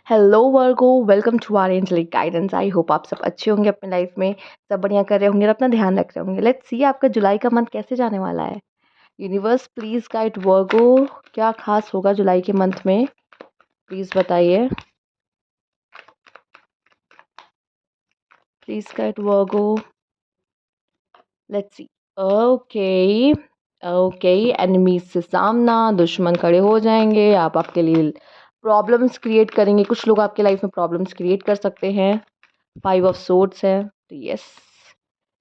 Hello Virgo, welcome to our angelic guidance. I hope आप सब अच्छे होंगे अपनी लाइफ में, सब बढ़िया कर रहे होंगे और अपना ध्यान रख रहे होंगे। लेट्स सी आपका जुलाई का मंथ कैसे जाने वाला है। यूनिवर्स प्लीज गाइड वर्गो, क्या खास होगा जुलाई के मंथ में, प्लीज बताइए। Please guide Virgo, let's see. Okay okay, enemies से सामना, दुश्मन खड़े हो जाएंगे, आप आपके लिए प्रॉब्लम्स क्रिएट करेंगे। कुछ लोग आपके लाइफ में प्रॉब्लम्स क्रिएट कर सकते हैं। 5 ऑफ सोर्ड्स है तो yes.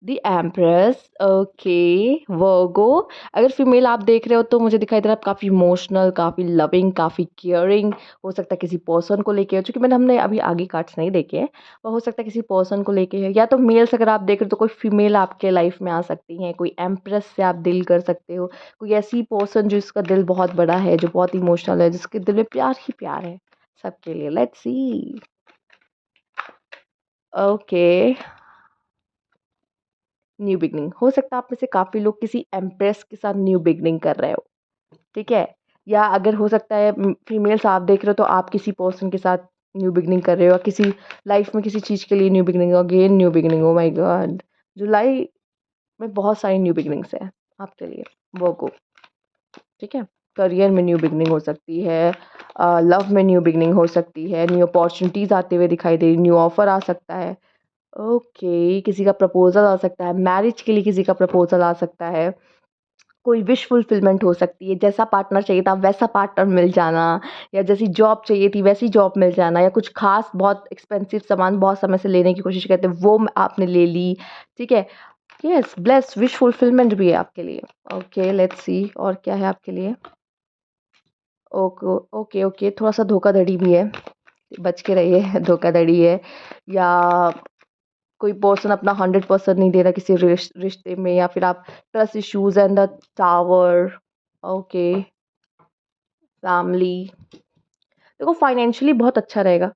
The empress, okay. Virgo, अगर फीमेल आप देख रहे हो तो मुझे दिखाई दे रहा है आप काफ़ी इमोशनल, काफ़ी लविंग, काफ़ी केयरिंग। हो सकता है किसी पर्सन को लेके हो, क्योंकि हमने अभी आगे कार्ड्स नहीं देखे हैं। वो हो सकता है किसी पर्सन को लेके है, या तो मेल्स अगर आप देख रहे हो तो कोई फीमेल आपके लाइफ में आ सकती हैं। कोई एम्प्रेस से आप डील कर सकते हो। कोई ऐसी पर्सन जिसका दिल बहुत बड़ा है, जो बहुत इमोशनल है, जिसके दिल में प्यार ही प्यार है सबके लिए। Let's see. Okay, new beginning हो सकता है आप में से काफ़ी लोग किसी एम्प्रेस के साथ न्यू बिगनिंग कर रहे हो, ठीक है। या अगर हो सकता है फीमेल्स आप देख रहे हो तो आप किसी पर्सन के साथ न्यू बिगनिंग कर रहे हो, या किसी लाइफ में किसी चीज़ के लिए new beginning, again new beginning. Oh my god, जुलाई में बहुत सारी न्यू बिगनिंग्स है आपके लिए वो को, ठीक है। करियर में न्यू बिगनिंग हो सकती है, लव में न्यू बिगनिंग हो सकती है, न्यू अपॉर्चुनिटीज़ आते हुए दिखाई दे रही, न्यू ऑफर आ सकता है। ओके, किसी का प्रपोजल आ सकता है, मैरिज के लिए किसी का प्रपोजल आ सकता है। कोई विश फुलफिलमेंट हो सकती है, जैसा पार्टनर चाहिए था वैसा पार्टनर मिल जाना, या जैसी जॉब चाहिए थी वैसी जॉब मिल जाना, या कुछ खास बहुत एक्सपेंसिव सामान बहुत समय से लेने की कोशिश करते हैं वो आपने ले ली, ठीक है। यस, ब्लेस विश फुलफिलमेंट भी है आपके लिए। ओके लेट्स सी और क्या है आपके लिए। ओके ओके ओके, थोड़ा सा धोखाधड़ी भी है, बच के रहिए। धोखाधड़ी है, या कोई पर्सन अपना 100% नहीं दे रहा किसी रिश्ते में, या फिर आप trust issues and the tower. Okay, family, देखो फाइनेंशियली बहुत अच्छा रहेगा।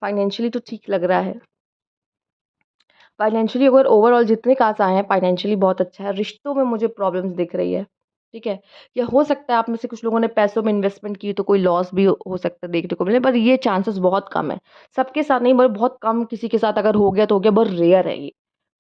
फाइनेंशियली तो ठीक लग रहा है। फाइनेंशियली अगर ओवरऑल जितने काज आए हैं, फाइनेंशियली बहुत अच्छा है। रिश्तों में मुझे प्रॉब्लम्स दिख रही है, ठीक है। या हो सकता है आप में से कुछ लोगों ने पैसों में इन्वेस्टमेंट की तो कोई लॉस भी हो सकता है देखने को मिले, पर ये चांसेस बहुत कम है। सबके साथ नहीं, पर बहुत कम, किसी के साथ अगर हो गया तो हो गया, बहुत रेयर है ये।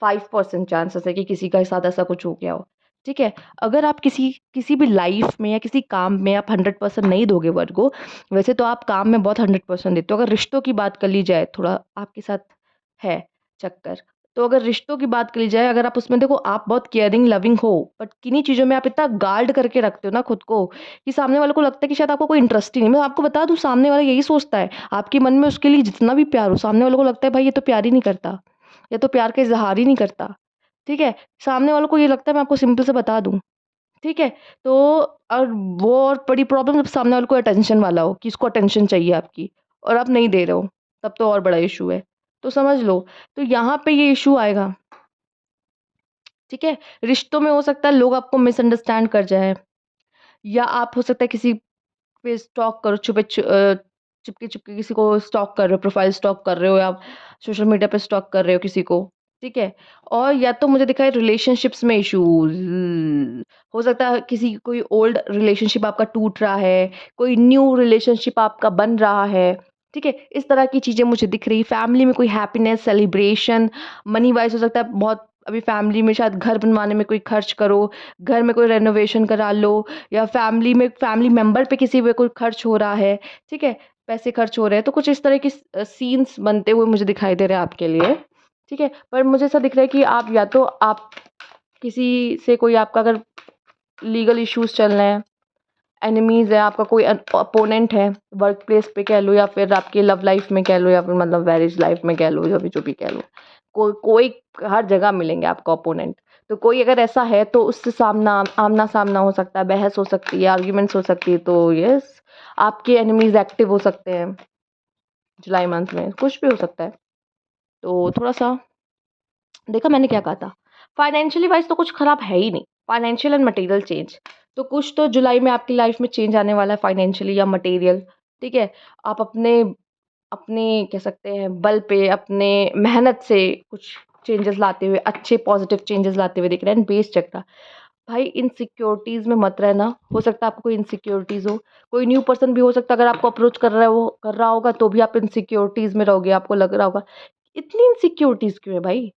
5% चांसेस है कि किसी के साथ ऐसा कुछ हो गया हो, ठीक है। अगर आप किसी किसी भी लाइफ में या किसी काम में आप 100% नहीं दोगे वर्ड को, वैसे तो आप काम में बहुत 100% देते हो। अगर रिश्तों की बात कर ली जाए, थोड़ा आपके साथ है चक्कर, तो अगर रिश्तों की बात करी जाए, अगर आप उसमें देखो आप बहुत केयरिंग लविंग हो, बट किन्हीं चीज़ों में आप इतना गार्ड करके रखते हो ना खुद को, कि सामने वाले को लगता है कि शायद आपको कोई इंटरेस्ट ही नहीं। मैं आपको बता दूं, सामने वाला यही सोचता है, आपके मन में उसके लिए जितना भी प्यार हो, सामने वाले को लगता है भाई ये तो प्यार ही नहीं करता, या तो प्यार का इजहार ही नहीं करता, ठीक है। सामने वालों को ये लगता है, मैं आपको सिंपल से बता दूं, ठीक है। तो और वो और बड़ी प्रॉब्लम जब सामने वाले को अटेंशन वाला हो, कि इसको अटेंशन चाहिए आपकी, और आप नहीं दे रहे हो, तब तो और बड़ा इशू है। तो समझ लो, तो यहाँ पे ये इशू आएगा, ठीक है। रिश्तों में हो सकता है लोग आपको मिसअंडरस्टैंड कर जाए, या आप हो सकता है किसी पे स्टॉक करो, चिपके चिपके किसी को स्टॉक कर रहे हो, प्रोफाइल स्टॉक कर रहे हो, या सोशल मीडिया पे स्टॉक कर रहे हो किसी को, ठीक है। और या तो मुझे दिखा है रिलेशनशिप्स में इश्यूज, हो सकता है किसी कोई ओल्ड रिलेशनशिप आपका टूट रहा है, कोई न्यू रिलेशनशिप आपका बन रहा है, ठीक है। इस तरह की चीज़ें मुझे दिख रही। फैमिली में कोई हैप्पीनेस सेलिब्रेशन, मनी वाइज हो सकता है बहुत, अभी फैमिली में शायद घर बनवाने में कोई खर्च करो, घर में कोई रेनोवेशन करा लो, या फैमिली में फैमिली मेंबर पे किसी पे कोई खर्च हो रहा है, ठीक है। पैसे खर्च हो रहे हैं, तो कुछ इस तरह की सीन्स बनते हुए मुझे दिखाई दे रहे हैं आपके लिए, ठीक है। पर मुझे ऐसा दिख रहा है कि आप या तो आप किसी से कोई आपका अगर लीगल इश्यूज चल रहे हैं, एनिमीज है, आपका कोई अपोनेंट है, वर्क प्लेस पे कह लो, या फिर आपके लव लाइफ में कह लो, या फिर मतलब मैरिज लाइफ में कह लो, जो भी कह लो, कोई हर जगह मिलेंगे आपको अपोनेंट। तो कोई अगर ऐसा है तो उससे आमना सामना हो सकता है, बहस हो सकती है, आर्ग्यूमेंट्स हो सकती है। तो यस, आपके एनिमीज एक्टिव हो सकते हैं जुलाई मंथ में, कुछ भी हो सकता है। तो थोड़ा सा देखा मैंने क्या कहा था। फाइनेंशियली वाइज तो कुछ खराब है ही नहीं, फाइनेंशियल एंड मटेरियल चेंज, तो कुछ तो जुलाई में आपकी लाइफ में चेंज आने वाला है, फाइनेंशियली या मटेरियल, ठीक है। आप अपने अपने कह सकते हैं बल पे, अपने मेहनत से कुछ चेंजेस लाते हुए, अच्छे पॉजिटिव चेंजेस लाते हुए दिख रहे हैं, बेस चक्र। भाई इनसिक्योरिटीज़ में मत रहना। हो सकता है आपको कोई इनसिक्योरिटीज़ हो, कोई न्यू पर्सन भी हो सकता है, अगर आपको अप्रोच कर रहा होगा तो भी आप इनसिक्योरिटीज़ में रहोगे, आपको लग रहा होगा, इतनी इनसिक्योरिटीज़ क्यों है भाई?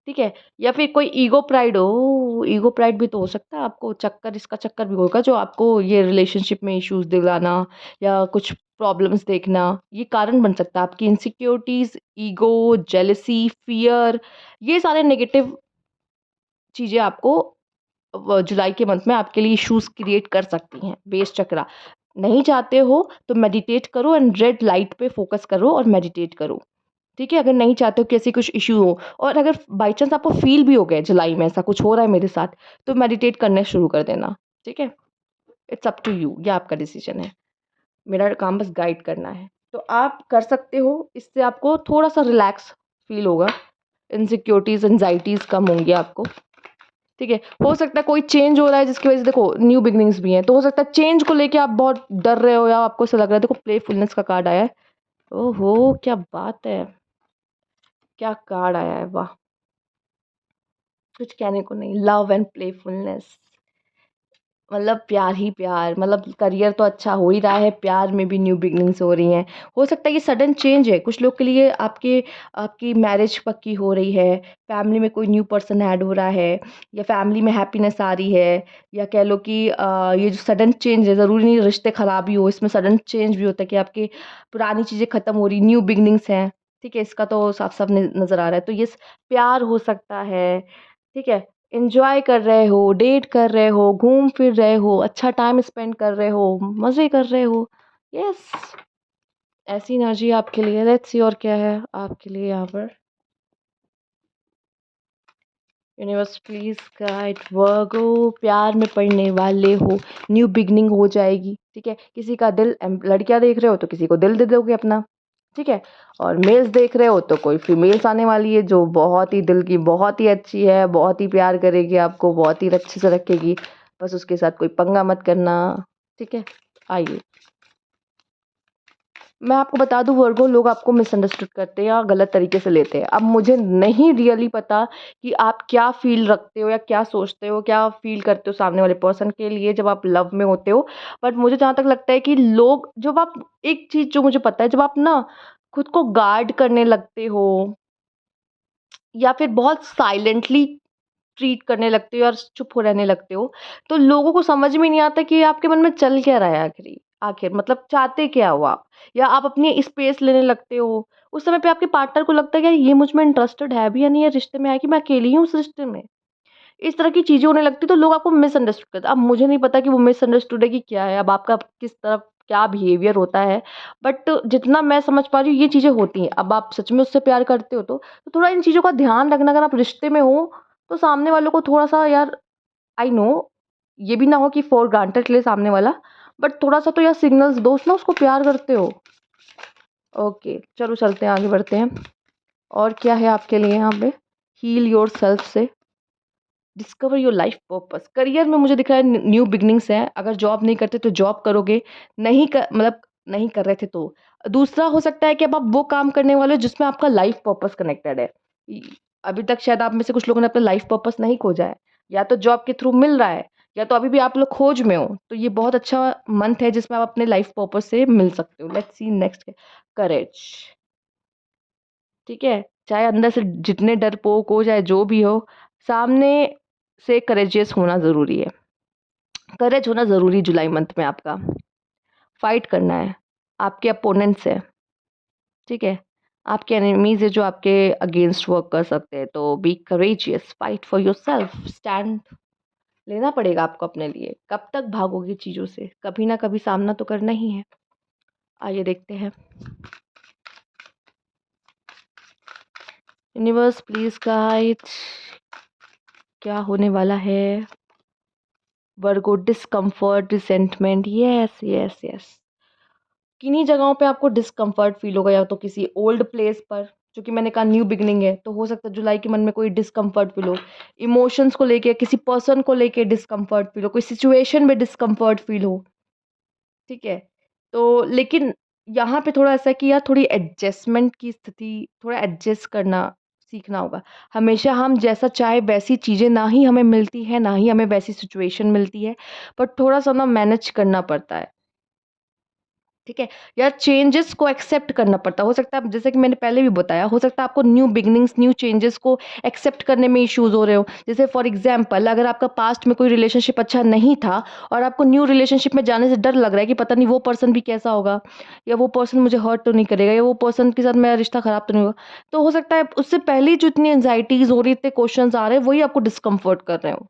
ठीक है? या फिर कोई ईगो प्राइड भी तो हो सकता है आपको इसका चक्कर भी होगा जो आपको ये रिलेशनशिप में इश्यूज़ दिलाना या कुछ प्रॉब्लम्स देखना, ये कारण बन सकता है। आपकी इनसिक्योरिटीज़, ईगो, जेलसी, फ़ियर, ये सारे नेगेटिव चीज़ें आपको जुलाई के मंथ में आपके लिए इश्यूज़ क्रिएट कर सकती हैं। बेस चक्रा नहीं चाहते हो तो मेडिटेट करो एंड रेड लाइट पे फ़ोकस करो और मेडिटेट करो। ठीक है? अगर नहीं चाहते हो कि ऐसी कुछ इश्यू हो, और अगर बाय चांस आपको फ़ील भी हो गया जुलाई में ऐसा कुछ हो रहा है मेरे साथ, तो मेडिटेट करना शुरू कर देना। ठीक है? इट्स अप टू यू, ये आपका डिसीज़न है। मेरा काम बस गाइड करना है। तो आप कर सकते हो, इससे आपको थोड़ा-सा रिलैक्स फ़ील होगा। इनसिक्योरिटीज़, एंग्ज़ायटीज़ कम होंगी आपको। ठीक है? हो सकता है कोई चेंज हो रहा है जिसकी वज़ह से देखो न्यू बिगिनिंग्स भी हैं, तो हो सकता है चेंज को लेके आप बहुत डर रहे हो या आपको ऐसा लग रहा है। देखो प्लेफुलनेस का कार्ड आया है। ओहो! क्या बात है! क्या कार्ड आया है, वाह! कुछ कहने को नहीं, लव एंड प्लेफुलनेस, मतलब प्यार ही प्यार, मतलब करियर तो अच्छा हो ही रहा है, प्यार में भी न्यू बिगिनिंग्स हो रही हैं। हो सकता है ये सडन चेंज है, कुछ लोग के लिए आपकी मैरिज पक्की हो रही है, फैमिली में कोई न्यू पर्सन ऐड हो रहा है, या फैमिली में हैप्पीनेस आ रही है, या कह लो कि ये जो सडन चेंज है, ज़रूरी नहीं रिश्ते खराब ही हो, इसमें सडन चेंज भी होता है कि आपकी पुरानी चीज़ें खत्म हो रही, न्यू बिगिनिंग्स हैं। ठीक है? इसका तो साफ-साफ नज़र आ रहा है। तो ये प्यार हो सकता है, ठीक है? एन्जॉय कर रहे हो, डेट कर रहे हो, घूम फिर रहे हो, अच्छा टाइम स्पेंड कर रहे हो, मज़े कर रहे हो। यस, ऐसी एनर्जी आपके लिए। लेट्स सी और क्या है आपके लिए यहाँ पर। यूनिवर्स प्लीज़ गाइड वर्गो, प्यार में पड़ने वाले हो, न्यू बिगिनिंग हो जाएगी। ठीक है? किसी का दिल लड़कियाँ देख रहे हो तो किसी को दिल दे दोगे अपना। ठीक है? और मेल्स देख रहे हो तो कोई फीमेल्स आने वाली है जो बहुत ही दिल की, बहुत ही अच्छी है, बहुत ही प्यार करेगी आपको, बहुत ही अच्छे से रखेगी। बस उसके साथ कोई पंगा मत करना। ठीक है? आइए, मैं आपको बता दूँ वर्गो, लोग आपको मिसअंडरस्टूड करते हैं या गलत तरीके से लेते हैं। अब मुझे नहीं रियली पता कि आप क्या फ़ील रखते हो या क्या सोचते हो, क्या फ़ील करते हो सामने वाले पर्सन के लिए जब आप लव में होते हो। बट मुझे जहाँ तक लगता है कि लोग जब आप एक चीज़ जो मुझे पता है, जब आप ना खुद को गार्ड करने लगते हो या फिर बहुत साइलेंटली ट्रीट करने लगते हो और चुप हो रहने लगते हो, तो लोगों को समझ में नहीं आता कि आपके मन में चल क्या रहा है आखिर मतलब चाहते क्या हो आप? या आप अपनी स्पेस लेने लगते हो। उस समय पे आपके पार्टनर को लगता है कि यार ये मुझ में इंटरेस्टेड है भी या नहीं है रिश्ते में, है कि मैं अकेली हूँ उस रिश्ते में। इस तरह की चीज़ें होने लगती तो लोग आपको मिसअंडरस्टूड करते। अब मुझे नहीं पता कि वो मिसअंडरस्टूड है कि क्या है, अब आपका किस तरफ क्या बिहेवियर होता है, बट जितना मैं समझ पा रही हूँ ये चीज़ें होती हैं। अब आप सच में उससे प्यार करते हो तो थोड़ा इन चीज़ों का ध्यान रखना। अगर आप रिश्ते में हो तो सामने वालों को थोड़ा-सा, यार आई नो, ये भी ना हो कि फॉर ग्रांटेड ले सामने वाला, बट थोड़ा-सा तो यार सिग्नल्स दो ना उसको प्यार करते हो। ओके, चलो चलते हैं, आगे बढ़ते हैं। और क्या है आपके लिए यहाँ पे? हील योरसेल्फ से discover your life purpose. Career में मुझे दिख रहा है न्यू बिगनिंग्स है। अगर जॉब नहीं करते तो जॉब करोगे, मतलब नहीं कर रहे थे तो। दूसरा हो सकता है कि अब आप वो काम करने वाले हो जिसमें आपका लाइफ पर्पस कनेक्टेड है। इ अभी तक शायद आप में से कुछ लोगों ने अपना लाइफ पर्पस नहीं खोजा है, या तो जॉब के थ्रू मिल रहा है, या तो अभी भी आप लोग खोज में हो। तो ये बहुत अच्छा मंथ है जिसमें आप अपने लाइफ पर्पस से मिल सकते हो। लेट्स सी नेक्स्ट, करेज। ठीक है? चाहे अंदर से जितने डरपोक हो, चाहे जो भी हो, सामने से करेजियस होना ज़रूरी है। करेज होना ज़रूरी जुलाई मंथ में आपका। फाइट करना है। आपके अपोनेंट्स हैं, ठीक है? आपके एनिमीज़ हैं जो आपके अगेंस्ट वर्क कर सकते हैं। तो be courageous, fight for yourself, stand लेना पड़ेगा आपको अपने लिए। कब तक भागोगे चीज़ों से? कभी ना कभी सामना तो करना ही है। आइए देखते हैं। यूनिवर्स प्लीज़ गाइड, क्या होने वाला है? Virgo, discomfort, resentment, yes, yes, yes. किन्हीं जगहों पे आपको डिस्कम्फर्ट फ़ील होगा, या तो किसी ओल्ड प्लेस पर, क्योंकि मैंने कहा न्यू बिगिनिंग है, तो हो सकता है जुलाई के मन में कोई डिस्कम्फर्ट फ़ील हो। इमोशंस को लेके, किसी पर्सन को लेके डिस्कम्फर्ट फ़ील हो, कोई सिचुएशन में डिस्कम्फर्ट फ़ील हो, ठीक है? तो लेकिन यहाँ पे थोड़ा ऐसा है कि यार थोड़ी एडजस्टमेंट की स्थिति, थोड़ा एडजस्ट करना सीखना होगा। हमेशा हम जैसा चाहे वैसी चीज़ें ना ही हमें मिलती हैं, ना ही हमें वैसी सिचुएशन मिलती है, बट थोड़ा-सा ना मैनेज करना पड़ता है। ठीक है? या चेंजेस को एक्सेप्ट करना पड़ता है। हो सकता है जैसे कि मैंने पहले भी बताया, हो सकता है आपको न्यू बिगिनिंग्स, न्यू चेंजेस को एक्सेप्ट करने में इश्यूज़ हो रहे हो। जैसे फॉर एग्ज़ाम्पल अगर आपका पास्ट में कोई रिलेशनशिप अच्छा नहीं था और आपको न्यू रिलेशनशिप में जाने से डर लग रहा है कि पता नहीं वो पर्सन भी कैसा होगा, या वो पर्सन मुझे हर्ट तो नहीं करेगा, या वो पर्सन के साथ मेरा रिश्ता ख़राब तो नहीं होगा। तो हो सकता है उससे पहले ही जो इतनी एंग्ज़ायटीज़ हो रही, इतने क्वेश्चन्स आ रहे हैं, वही आपको डिस्कम्फ़र्ट कर रहे हो।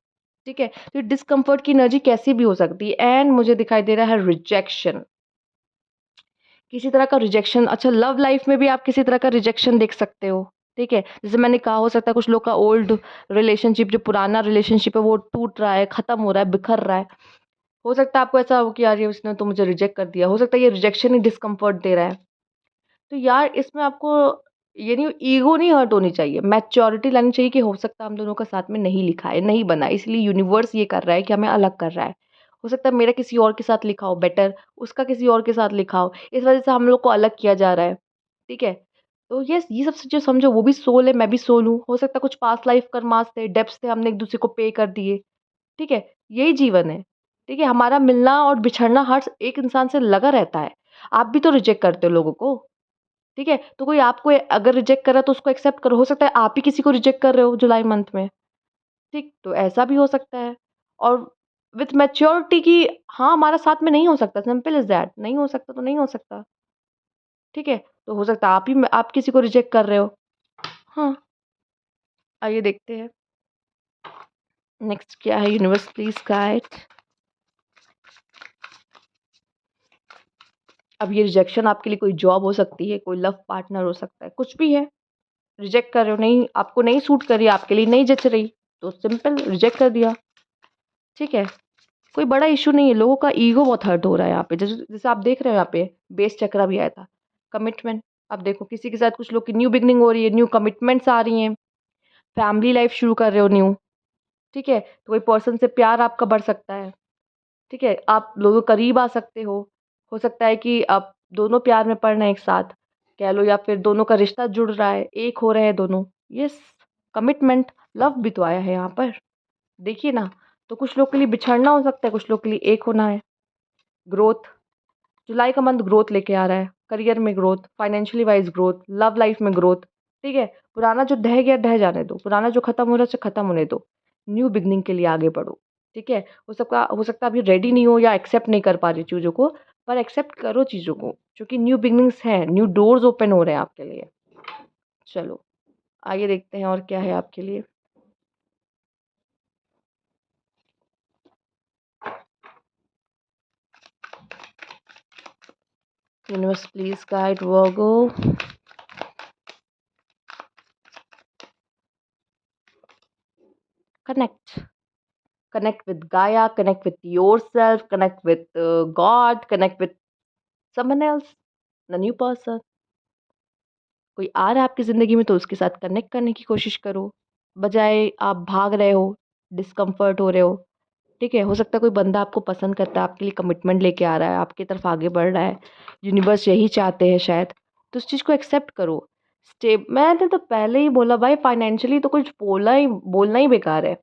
ठीक है? तो डिस्कम्फ़र्ट की एनर्जी कैसी भी हो सकती है, एंड मुझे दिखाई दे रहा है रिजेक्शन। किसी तरह का रिजेक्शन, अच्छा लव लाइफ में भी आप किसी तरह का रिजेक्शन देख सकते हो, ठीक है? जैसे मैंने कहा, हो सकता है कुछ लोग का ओल्ड रिलेशनशिप, जो पुराना रिलेशनशिप है वो टूट रहा है, खत्म हो रहा है, बिखर रहा है। हो सकता है आपको ऐसा हो कि यार ये उसने तो मुझे रिजेक्ट कर दिया, हो सकता है ये रिजेक्शन ही डिस्कम्फर्ट दे रहा है। तो यार इसमें आपको ये नहीं, ईगो नहीं हर्ट होनी चाहिए, मैच्योरिटी लानी चाहिए कि हो सकता है हम दोनों का साथ में नहीं लिखा है, नहीं बना है, इसलिए यूनिवर्स ये कर रहा है कि हमें अलग कर रहा है। हो सकता है मेरा किसी और के साथ लिखा हो बेटर, उसका किसी और के साथ लिखा हो, इस वजह से हम लोग को अलग किया जा रहा है, ठीक है? तो यस, ये सब चीज़ें समझो, वो भी सोल है, मैं भी सोल हूँ। हो सकता है कुछ पास्ट लाइफ कर्मास थे, डेब्ट्स थे, हमने एक-दूसरे को पे कर दिए, ठीक है? यही जीवन है, ठीक है? हमारा मिलना और बिछड़ना हर एक इंसान से लगा रहता है। आप भी तो रिजेक्ट करते हो लोगों को। ठीक है? तो कोई आपको अगर रिजेक्ट कर रहा है तो उसको एक्सेप्ट करो। हो सकता है आप ही किसी को रिजेक्ट कर रहे हो जुलाई मंथ में, ठीक? तो ऐसा भी हो सकता है। और विथ मैच्योरिटी कि हाँ, हमारा साथ में नहीं हो सकता, सिंपल इज़ दैट, नहीं हो सकता तो नहीं हो सकता, ठीक है? तो हो सकता है आप किसी को रिजेक्ट कर रहे हो। हाँ, आइए देखते हैं नेक्स्ट क्या है, यूनिवर्स प्लीज़ गाइड। अब ये रिजेक्शन आपके लिए कोई जॉब हो सकती है, कोई लव पार्टनर हो सकता है, कुछ भी है। रिजेक्ट कर रहे हो, नहीं आपको नहीं सूट कर रही, आपके लिए नहीं जच रही, तो सिंपल रिजेक्ट कर दिया, ठीक है? कोई बड़ा इश्यू नहीं है, लोगों का ईगो बहुत हर्ट हो रहा है यहाँ पे। जैसे जैसे आप देख रहे हो यहाँ पे बेस चक्रा भी आया था, कमिटमेंट। अब देखो किसी के साथ कुछ लोग की न्यू बिगिनिंग हो रही है, न्यू कमिटमेंट्स आ रही हैं, फैमिली लाइफ शुरू कर रहे हो न्यू, ठीक है? तो कोई पर्सन से प्यार आपका बढ़ सकता है, ठीक है? आप दोनों करीब आ सकते हो सकता है कि आप दोनों प्यार में पड़ रहे हैं एक साथ, कह लो, या फिर दोनों का रिश्ता जुड़ रहा है, एक हो रहे हैं दोनों। यस, कमिटमेंट, लव भी तो आया है यहाँ पर, देखिए ना। तो कुछ लोग के लिए बिछड़ना हो सकता है, कुछ लोग के लिए एक होना है। ग्रोथ, जुलाई का मंथ ग्रोथ लेके आ रहा है, करियर में growth, financially wise growth, love life में ग्रोथ, ठीक है? पुराना जो ढह गया ढह जाने दो, पुराना जो खत्म हो रहा है उसे खत्म होने दो, न्यू बिगनिंग के लिए आगे बढ़ो, ठीक है? हो सकता है अभी रेडी नहीं हो या एक्सेप्ट नहीं कर पा रही चीज़ों को, पर एक्सेप्ट करो चीज़ों को, क्योंकि न्यू बिगनिंग्स हैं, न्यू डोर्स ओपन हो रहे हैं आपके लिए। चलो, आगे देखते हैं और क्या है आपके लिए। Universe please guide Virgo. Connect, connect with Gaia, connect with yourself, connect with God, connect with someone else, the new person. कोई आ रहा है आपकी ज़िंदगी में तो उसके साथ कनेक्ट करने की कोशिश करो, बजाय आप भाग रहे हो, डिस्कम्फर्ट हो रहे हो, ठीक है? हो सकता है कोई बंदा आपको पसंद करता है, आपके लिए कमिटमेंट लेके आ रहा है, आपकी तरफ आगे बढ़ रहा है, यूनिवर्स यही चाहते हैं शायद, तो उस चीज़ को एक्सेप्ट करो। मैंने तो पहले ही बोला भाई, फाइनेंशियली तो कुछ बोलना ही बेकार है।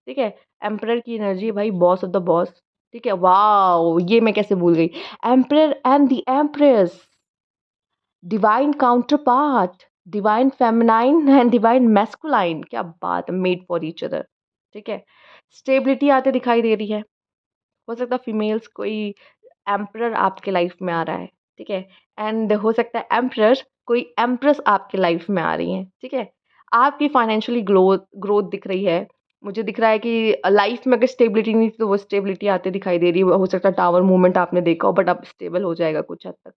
ठीक है? एम्परर की एनर्जी है भाई, बॉस ऑफ द बॉस, ठीक है? वॉव! ये मैं कैसे भूल गई। Emperor and the empress, divine counterpart, divine feminine and divine masculine, क्या बात है, मेड फॉर ईच अदर, ठीक है? स्टेबिलिटी आते दिखाई दे रही है। हो सकता है फीमेल्स कोई एम्परर आपके लाइफ में आ रहा है, ठीक है? एंड हो सकता है एम्परर कोई एम्प्रेस आपके लाइफ में आ रही हैं, ठीक है? आपकी फाइनेंशियली ग्रोथ ग्रोथ दिख रही है। मुझे दिख रहा है कि लाइफ में अगर स्टेबिलिटी नहीं थी तो वो स्टेबिलिटी आते दिखाई दे रही है। हो सकता है टावर मूवमेंट आपने देखा हो, बट अब स्टेबल हो जाएगा कुछ हद तक,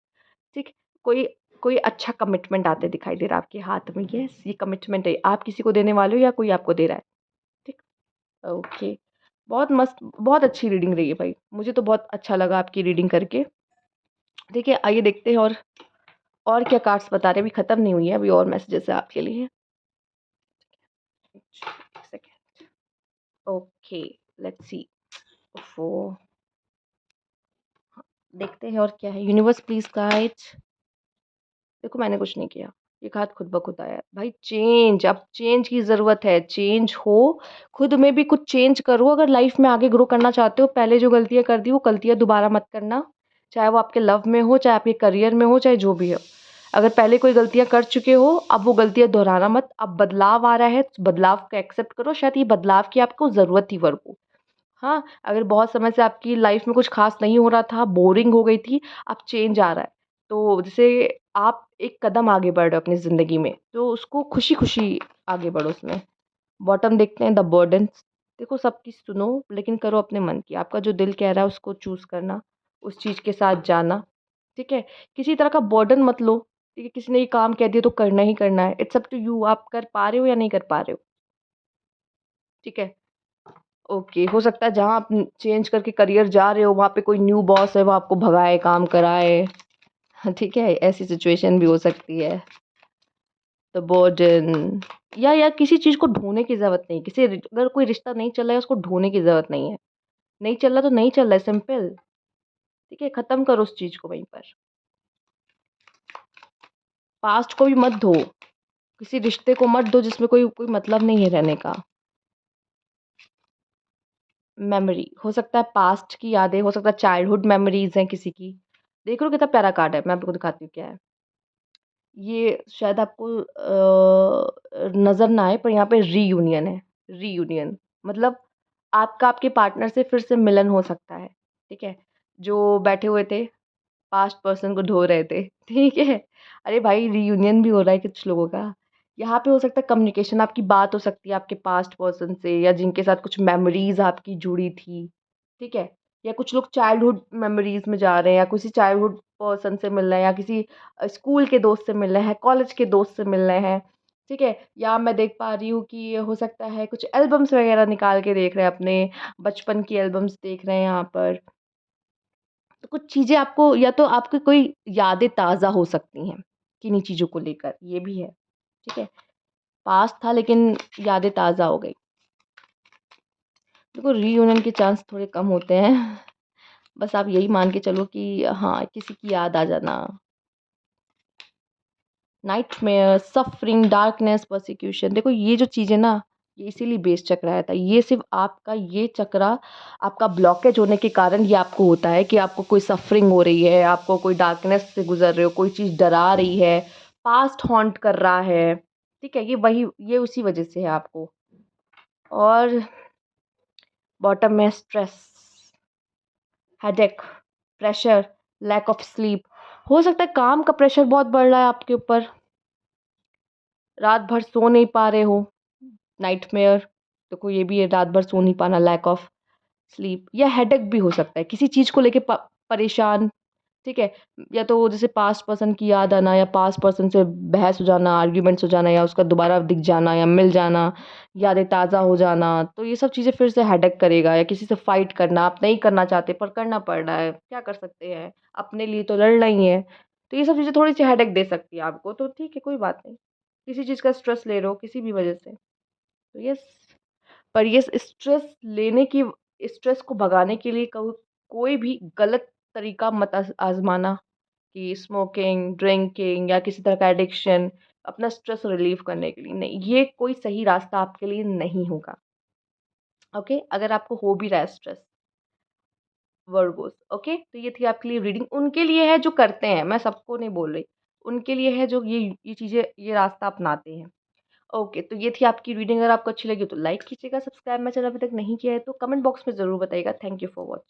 ठीक? कोई कोई अच्छा कमिटमेंट आते दिखाई दे रहा है आपके हाथ में। यस, ये कमिटमेंट है, आप किसी को देने वाले हो या कोई आपको दे रहा है, ठीक? ओके, बहुत मस्त, बहुत अच्छी रीडिंग रही है भाई, मुझे तो बहुत अच्छा लगा आपकी रीडिंग करके। देखिए, आइए देखते हैं और क्या कार्ड्स बता रहे हैं, अभी ख़त्म नहीं हुई है, अभी और मैसेजेस है आपके लिए। एक सेकेंड, ओके, लेट्स सी। ओफो, देखते हैं और क्या है। Universe please guide. देखो मैंने कुछ नहीं किया, एक हाथ खुद ब खुद आया है। भाई चेंज, अब चेंज की ज़रूरत है, चेंज हो, खुद में भी कुछ चेंज करो अगर लाइफ़ में आगे ग्रो करना चाहते हो। पहले जो गलतियाँ कर दी वो गलतियाँ दोबारा मत करना, चाहे वो आपके लव में हो, चाहे आपके करियर में हो, चाहे जो भी हो। अगर पहले कोई गलतियाँ कर चुके हो, अब वो गलतियाँ दोहराना मत। अब बदलाव आ रहा है, तो बदलाव को एक्सेप्ट करो, शायद ये बदलाव की आपको ज़रूरत थी वर्को। हाँ, अगर बहुत समय से आपकी लाइफ़ में कुछ ख़ास नहीं हो रहा था, बोरिंग हो गई थी, अब चेंज आ रहा है। तो जैसे आप एक कदम आगे बढ़ रहे हो अपनी ज़िंदगी में, तो उसको खुशी-खुशी आगे बढ़ो उसमें। बॉटम देखते हैं द बर्डन्स। देखो सबकी सुनो लेकिन करो अपने मन की। आपका जो दिल कह रहा है उसको चूज़ करना, उस चीज़ के साथ जाना, ठीक है? किसी तरह का बर्डन मत लो, ठीक है? किसी ने ये काम कह दिया तो करना ही करना है। इट्स अप टू यू, आप कर पा रहे हो या नहीं कर पा रहे हो, ठीक है? ओके, हो सकता है जहाँ आप चेंज करके करियर जा रहे हो वहाँ पे कोई न्यू बॉस है, वो आपको भगाए, काम कराए, ठीक है? ऐसी सिचुएशन भी हो सकती है। द बर्डन या किसी चीज़ को ढोने की ज़रूरत नहीं। अगर कोई रिश्ता नहीं चल रहा है उसको ढोने की ज़रूरत नहीं है। नहीं चल रहा तो नहीं चल रहा है, सिंपल, ठीक है? ख़त्म करो उस चीज़ को वहीं पर। पास्ट को भी मत धो, किसी रिश्ते को मत धो जिसमें कोई कोई मतलब नहीं है रहने का। मेमोरी, हो सकता है पास्ट की यादें, हो सकता है चाइल्डहुड मेमोरीज़ हैं किसी की। देख रहे हो कितना प्यारा कार्ड है, मैं आपको दिखाती हूँ क्या है। ये शायद आपको नज़र ना आए पर यहाँ पे रीयूनियन है, रीयूनियन मतलब आपका आपके पार्टनर से फिर से मिलन हो सकता है, ठीक है? जो बैठे हुए थे, पास्ट पर्सन को ढो रहे थे, ठीक है? अरे भाई रीयूनियन भी हो रहा है कुछ लोगों का। यहाँ पे हो सकता है कम्युनिकेशन, आपकी बात हो सकती है आपके पास्ट पर्सन से या जिनके साथ कुछ मेमोरीज़ आपकी जुड़ी थी, ठीक है? या कुछ लोग चाइल्डहुड मेमोरीज़ में जा रहे हैं या किसी चाइल्डहुड पर्सन से मिल रहे हैं या किसी स्कूल के दोस्त से मिल रहे हैं, कॉलेज के दोस्त से मिल रहे हैं, ठीक है? या मैं देख पा रही हूँ कि हो सकता है कुछ एल्बम्स वगैरह निकाल के देख रहे हैं अपने बचपन की एल्बम्स देख रहे हैं यहाँ पर। तो कुछ चीज़ें आपको या तो आपकी कोई यादें ताज़ा हो सकती हैं, किन्हीं चीज़ों को लेकर, ये भी है, ठीक है? पास्ट था लेकिन यादें ताज़ा हो गई। देखो रीयूनियन के चांस थोड़े कम होते हैं, बस आप यही मान के चलो कि हाँ, किसी की याद आ जाना। नाइटमेयर, सफरिंग, डार्कनेस, परसिक्यूशन, देखो ये जो चीज़ है ना, ये इसीलिए बेस चक्र आया था। ये सिर्फ़ आपका ये चक्रा आपका ब्लॉकेज होने के कारण ये आपको होता है कि आपको कोई सफरिंग हो रही है, आपको कोई डार्कनेस से गुज़र रहे हो, कोई चीज़ डरा रही है, पास्ट हॉन्ट कर रहा है, ठीक है? ये उसी वज़ह से है आपको। और बॉटम में stress, headache, pressure, lack of sleep, हो सकता है काम का प्रेशर बहुत बढ़ रहा है आपके ऊपर, रात भर सो नहीं पा रहे हो, नाइटमेयर, देखो ये भी है, रात भर सो नहीं पाना, लैक ऑफ स्लीप या हेडेक भी हो सकता है, किसी चीज़ को लेके परेशान, ठीक है? या तो जैसे पास्ट पर्सन की याद आना या पास्ट पर्सन से बहस हो जाना, आर्ग्यूमेंट्स हो जाना या उसका दोबारा दिख जाना या मिल जाना, यादें ताज़ा हो जाना, तो ये सब चीज़ें फिर से हेडेक करेगा या किसी से फाइट करना, आप नहीं करना चाहते पर करना पड़ रहा है, क्या कर सकते हैं? अपने लिए तो लड़ना ही है। तो ये सब चीज़ें थोड़ी-सी हेडेक दे सकती है आपको, तो ठीक है, कोई बात नहीं। किसी चीज़ का स्ट्रेस ले रहे हो, किसी भी वजह से, तो यस, पर ये स्ट्रेस को भगाने के लिए कोई भी गलत तरीका मत आज़माना कि स्मोकिंग, ड्रिंकिंग या किसी तरह का एडिक्शन अपना स्ट्रेस रिलीव करने के लिए, नहीं, ये कोई सही रास्ता आपके लिए नहीं होगा, ओके? अगर आपको हो भी रहा है स्ट्रेस, वर्गोस, ओके? तो ये थी आपके लिए रीडिंग, उनके लिए है जो करते हैं, मैं सबको नहीं बोल रही, उनके लिए है जो ये चीज़ें ये रास्ता अपनाते हैं। ओके, तो ये थी आपकी रीडिंग, अगर आपको अच्छी लगी तो लाइक कीजिएगा, सब्सक्राइब मेरा चैनल अभी तक नहीं किया है तो कमेंट बॉक्स में ज़रूर बताइएगा। Thank you for watching.